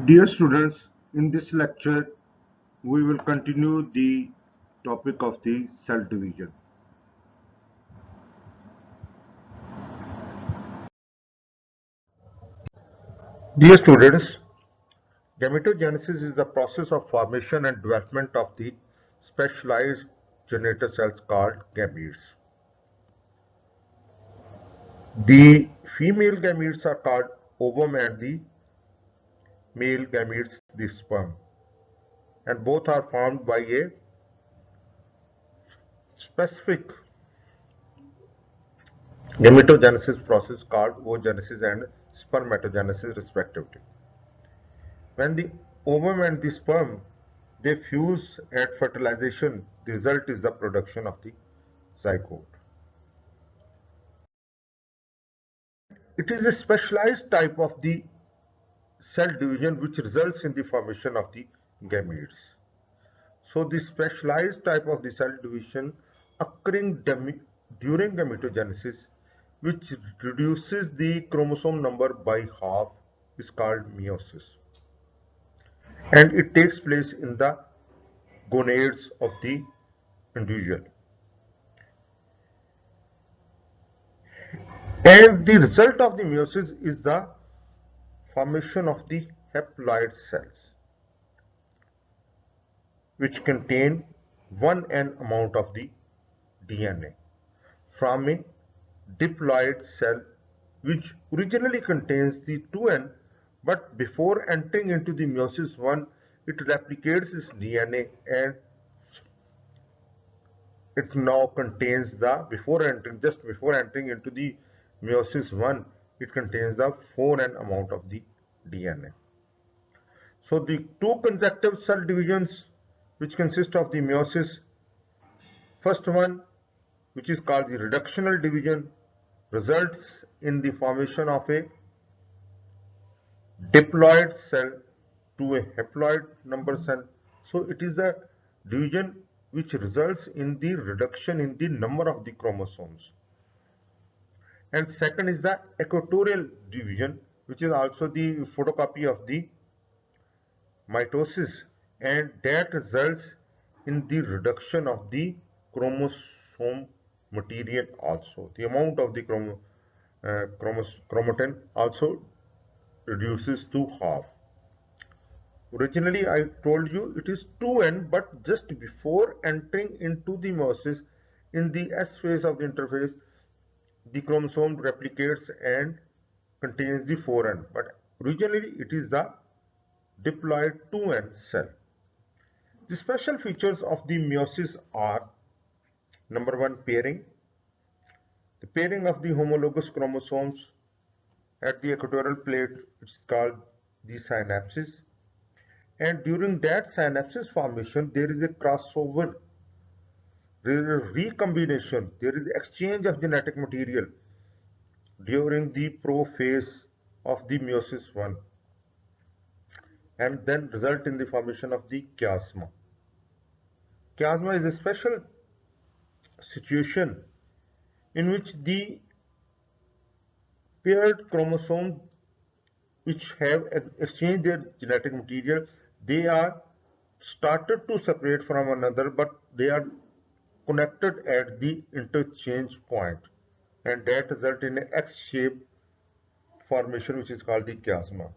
Dear students, in this lecture, we will continue the topic of the cell division. Dear students, gametogenesis is the process of formation and development of the specialized genital cells called gametes. The female gametes are called ovum and the male gametes the sperm, and both are formed by a specific gametogenesis process called oogenesis and spermatogenesis respectively. When the ovum and the sperm they fuse at fertilization, the result is the production of the zygote. It is a specialized type of the cell division which results in the formation of the gametes. So the specialized type of the cell division occurring during gametogenesis, which reduces the chromosome number by half, is called meiosis, and it takes place in the gonads of the individual. And the result of the meiosis is the formation of the haploid cells, which contain 1n amount of the DNA from a diploid cell which originally contains the 2n, but before entering into the meiosis 1, it replicates its DNA and it now contains the just before entering into the meiosis 1, it contains the 4n amount of the DNA. So the two consecutive cell divisions which consist of the meiosis, first one which is called the reductional division, results in the formation of a diploid cell to a haploid number cell. So it is the division which results in the reduction in the number of the chromosomes. And second is the equatorial division, which is also the photocopy of the mitosis, and that results in the reduction of the chromosome material also. The amount of the chromatin also reduces to half. Originally, I told you it is 2n, but just before entering into the meiosis, in the S phase of the interphase, the chromosome replicates and contains the 4n, but originally it is the diploid 2n cell. The special features of the meiosis are: number one, pairing. The pairing of the homologous chromosomes at the equatorial plate is called the synapses. And during that synapses formation, there is a crossover, there is a recombination, there is exchange of genetic material during the prophase of the meiosis 1, and then result in the formation of the chiasma. Chiasma is a special situation in which the paired chromosomes which have exchanged their genetic material, they are started to separate from one another, but they are connected at the interchange point, and that result in an X-shaped formation which is called the chiasma.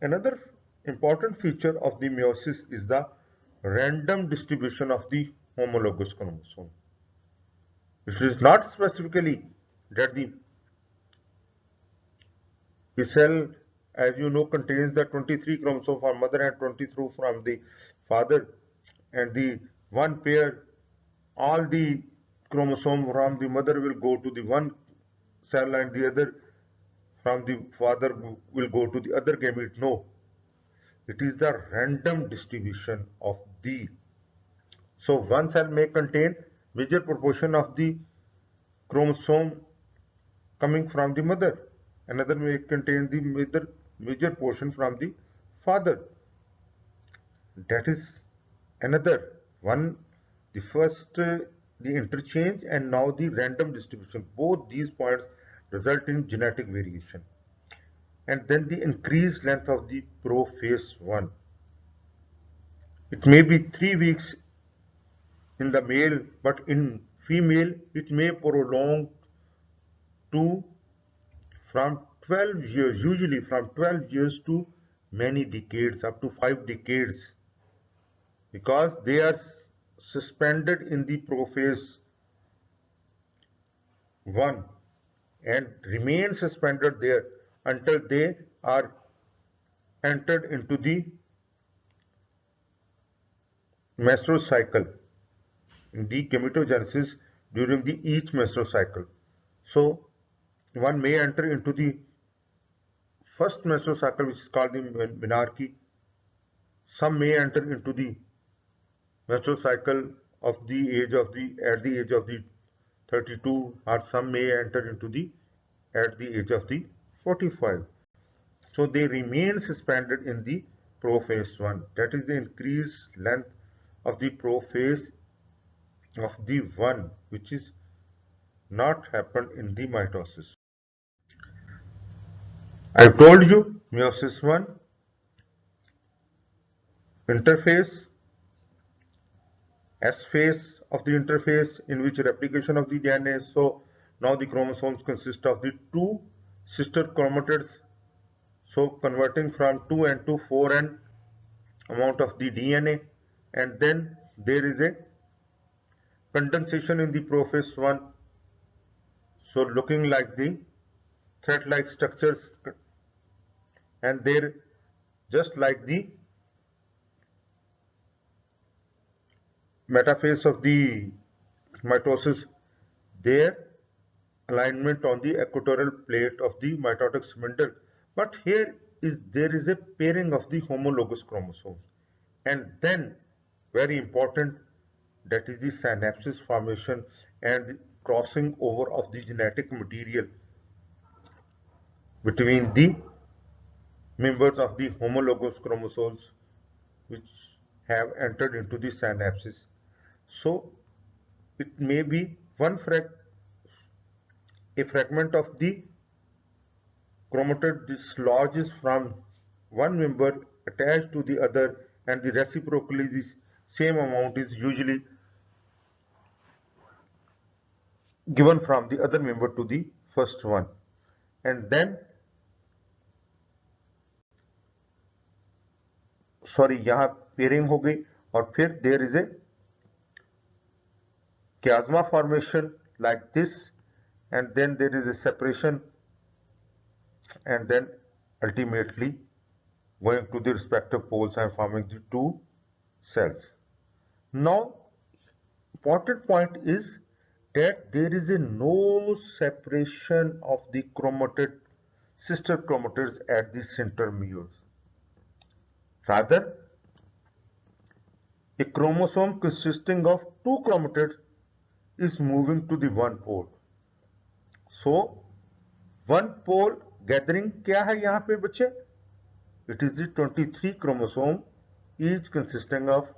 Another important feature of the meiosis is the random distribution of the homologous chromosome. It is not specifically that the cell, as you know, contains the 23 chromosomes from mother and 23 from the father, and the one pair, all the chromosome from the mother will go to the one cell and the other from the father will go to the other gamete. No, it is the random distribution of the. So one cell may contain major proportion of the chromosome coming from the mother. Another may contain the major portion from the father. That is another one. The first, the interchange, and now the random distribution. Both these points result in genetic variation. and then the increased length of the prophase 1. It may be 3 weeks in the male, but in female it may prolong to from 12 years, usually from 12 years to many decades, up to 5 decades, because they are suspended in the prophase 1 and remain suspended there until they are entered into the menstrual cycle, in the gametogenesis during the each menstrual cycle. So one may enter into the first menstrual cycle, which is called the menarche. Some may enter into the menstrual cycle of the age of the at the age of the 32, or some may enter into the at the age of the 45. So they remain suspended in the prophase 1. That is the increased length of the prophase of the 1, which is not happened in the mitosis. I told you meiosis 1 interphase, S phase of the interphase, in which replication of the DNA. So now the chromosomes consist of the two sister chromatids. So converting from 2n to 4n amount of the DNA, and then there is a condensation in the prophase 1. So looking like the thread-like structures, and there just like the metaphase of the mitosis, there alignment on the equatorial plate of the mitotic spindle. But here there is a pairing of the homologous chromosomes, and then very important, that is the synapses formation and the crossing over of the genetic material between the members of the homologous chromosomes which have entered into the synapses. So it may be a fragment of the chromatid dislodges from one member attached to the other, and the reciprocally the same amount is usually given from the other member to the first one. And then यहाँ pairing हो गई, और फिर there is a chiasma formation like this, and then there is a separation, and then ultimately going to the respective poles and forming the two cells. Now important point is that there is a no separation of the chromatid, sister chromatids at the centromeres. Rather, a chromosome consisting of two chromatids is moving to the one pole. So, one pole gathering क्या है यहाँ पे बच्चे? It is the 23 chromosome, each consisting of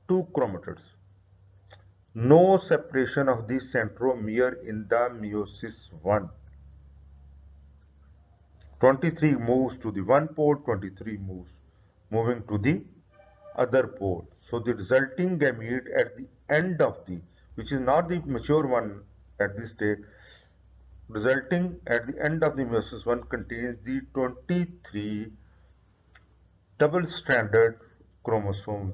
two chromatids. No separation of the centromere in the meiosis 1. 23 moves to the one pole, 23 moves moving to the other pole. So the resulting gamete at the end of the, which is not the mature one at this stage, resulting at the end of the meiosis 1 contains the 23 double-stranded chromosomes.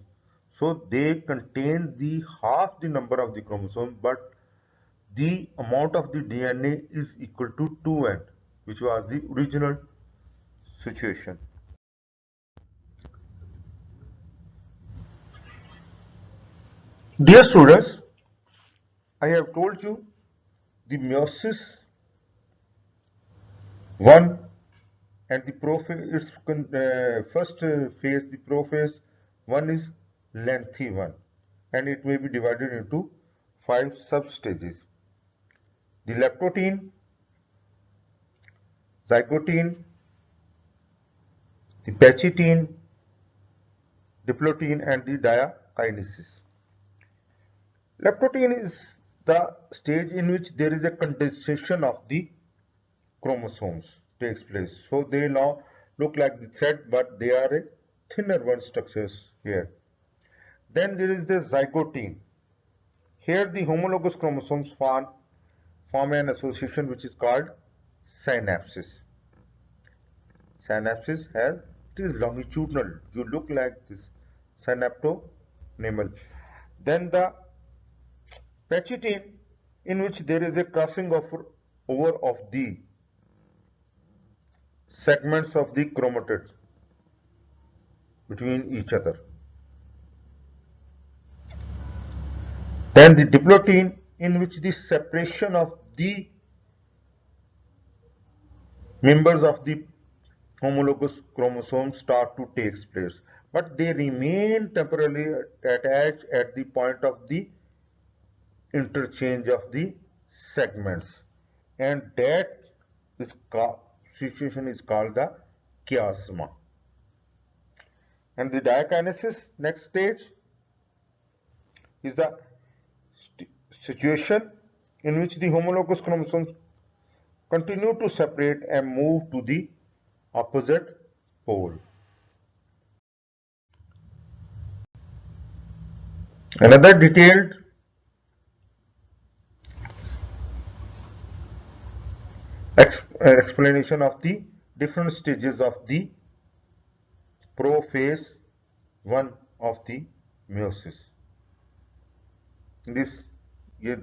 So they contain the half the number of the chromosomes, but the amount of the DNA is equal to 2n, which was the original situation. Dear students, I have told you the meiosis 1 and the prophase, its first phase, the prophase 1 is lengthy one, and it may be divided into 5 substages. The leptotene, zygotene, the pachytene, diplotene, and the diakinesis. Leptotene is the stage in which there is a condensation of the chromosomes. takes place. So they now look like the thread, but they are a thinner one structures here. Then there is the zygote. Here the homologous chromosomes form an association which is called synapses. Synapses has, it is longitudinal. You look like this synaptonemal. Then the pachytene, in which there is a crossing over of the segments of the chromatid between each other. Then the diplotin, in which the separation of the members of the homologous chromosomes start to take place, but they remain temporarily attached at the point of the interchange of the segments, and that is situation is called the chiasma. And the diakinesis, next stage, is the situation in which the homologous chromosomes continue to separate and move to the opposite pole. Another detailed explanation of the different stages of the prophase 1 of the meiosis. This ये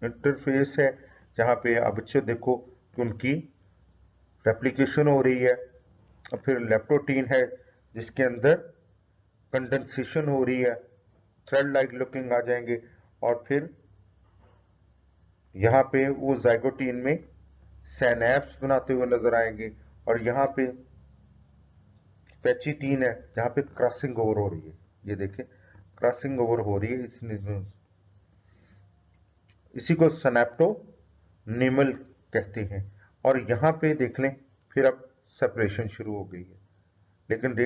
interface है जहाँ पे अब बच्चे देखो कि उनकी replication हो रही है, और फिर लेप्टोटीन है जिसके अंदर कंडेंसेशन हो रही है, थ्रेड लाइक लुकिंग आ जाएंगे, और फिर यहाँ पे वो जाइगोटीन में सैनैप्स बनाते हुए नजर आएंगे, और यहाँ पे पैचिटीन है जहाँ पे क्रॉसिंग ओवर हो रही है. ये देखें क्रॉसिंग ओवर हो रही है, इसी को सैनेप्टोनेमल कहते हैं. और यहाँ पे देख लें फिर अब सेपरेशन शुरू हो गई है, लेकिन they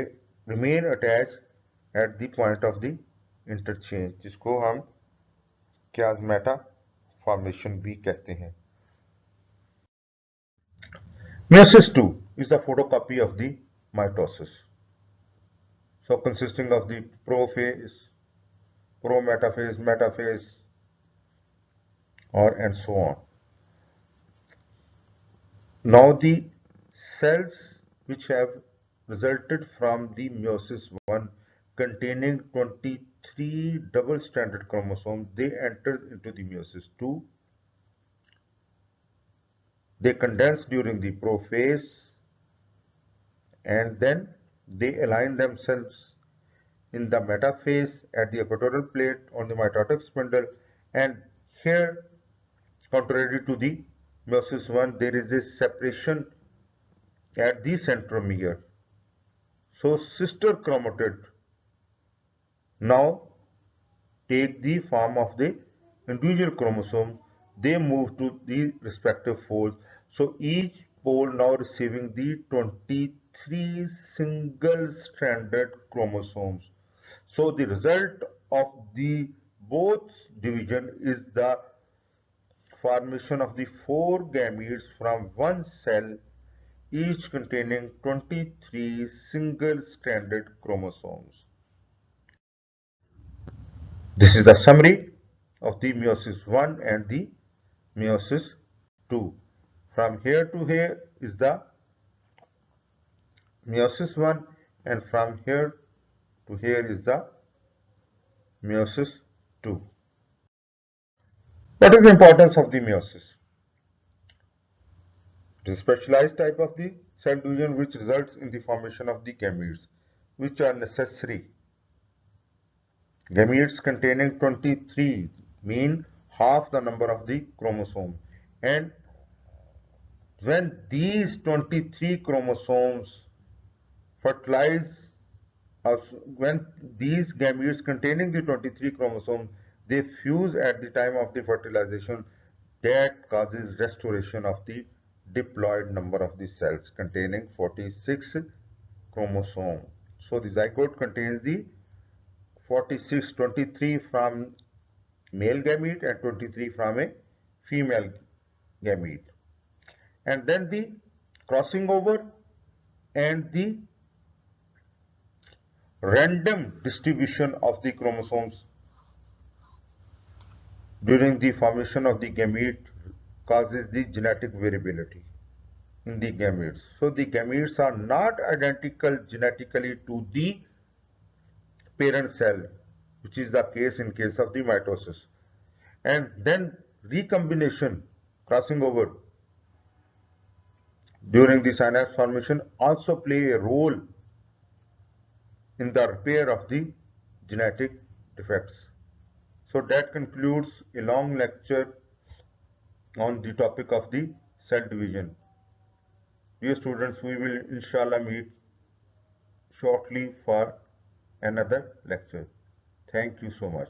remain attach at the point of the interchange, जिसको हम chiasmata फॉर्मेशन भी कहते हैं. Meiosis II is the photocopy of the mitosis. So consisting of the prophase, prometaphase, metaphase, and so on. Now the cells which have resulted from the meiosis I containing 23 double-stranded chromosomes, they enter into the meiosis II. They condense during the prophase, and then they align themselves in the metaphase at the equatorial plate on the mitotic spindle, and here, contrary to the meiosis I, there is a separation at the centromere. So sister chromatid now take the form of the individual chromosome. They move to the respective folds. So each pole now receiving the 23 single-stranded chromosomes. So the result of the both division is the formation of the 4 gametes from one cell, each containing 23 single-stranded chromosomes. This is the summary of the meiosis I and the meiosis II. From here to here is the meiosis I, and from here to here is the meiosis II. What is the importance of the meiosis? It is a specialized type of the cell division which results in the formation of the gametes, which are necessary. Gametes containing 23 mean half the number of the chromosome, and when these 23 chromosomes fertilize, when these gametes containing the 23 chromosomes, they fuse at the time of the fertilization, that causes restoration of the diploid number of the cells containing 46 chromosomes. So the zygote contains the 46, 23 from male gamete and 23 from a female gamete. And then the crossing over and the random distribution of the chromosomes during the formation of the gamete causes the genetic variability in the gametes. So the gametes are not identical genetically to the parent cell, which is the case in case of the mitosis. And then recombination, crossing over during the synapse formation also play a role in the repair of the genetic defects. So that concludes a long lecture on the topic of the cell division. Dear students, we will inshallah meet shortly for another lecture. Thank you so much.